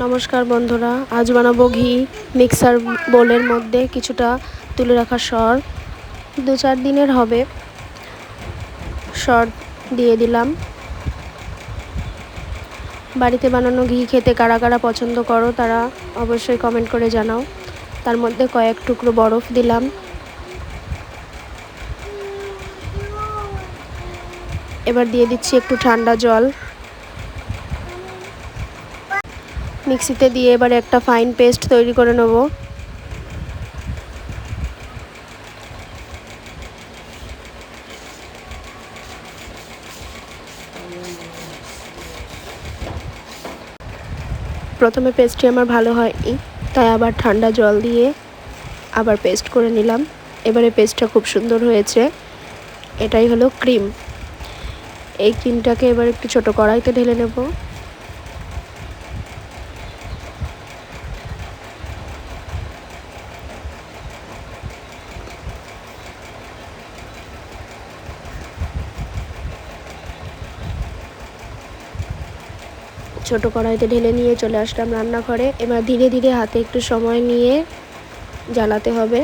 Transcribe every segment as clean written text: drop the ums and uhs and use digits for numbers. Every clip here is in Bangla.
নমস্কার বন্ধুরা, আজ বানাবো ঘি মিক্সার বোলের মধ্যে কিছুটা তুলে রাখা সর 2-4 দিনের হবে। সর দিয়ে দিলাম। বাড়িতে বানানো ঘি খেতে কারা কারা পছন্দ করো তারা অবশ্যই কমেন্ট করে জানাও। তার মধ্যে কয়েক টুকরো বরফ দিলাম। এবার দিয়ে দিচ্ছি একটু ঠান্ডা জল। মিক্সিতে দিয়ে এবার একটা ফাইন পেস্ট তৈরি করে নেব। প্রথমে পেস্টটি আমার ভালো হয়নি, তাই আবার ঠান্ডা জল দিয়ে আবার পেস্ট করে নিলাম। এবারে পেস্টটা খুব সুন্দর হয়েছে। এটাই হলো ক্রিম। এই ক্রিমটাকে এবার একটু ছোট কড়াইতে ঢেলে নেব। ছোট কড়াইতে ঢেলে নিয়ে চলে আসলাম রান্নাঘরে। এবার ধীরে ধীরে হাতে একটু সময় নিয়ে জ্বালাতে হবে।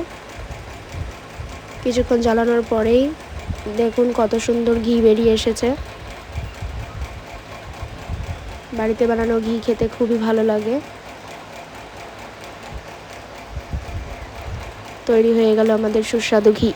কিছুক্ষণ জ্বালানোর পরেই দেখুন কত সুন্দর ঘি বেরিয়ে এসেছে। বাড়িতে বানানো ঘি খেতে খুবই ভালো লাগে। তৈরি হয়ে গেল আমাদের সুস্বাদু ঘি।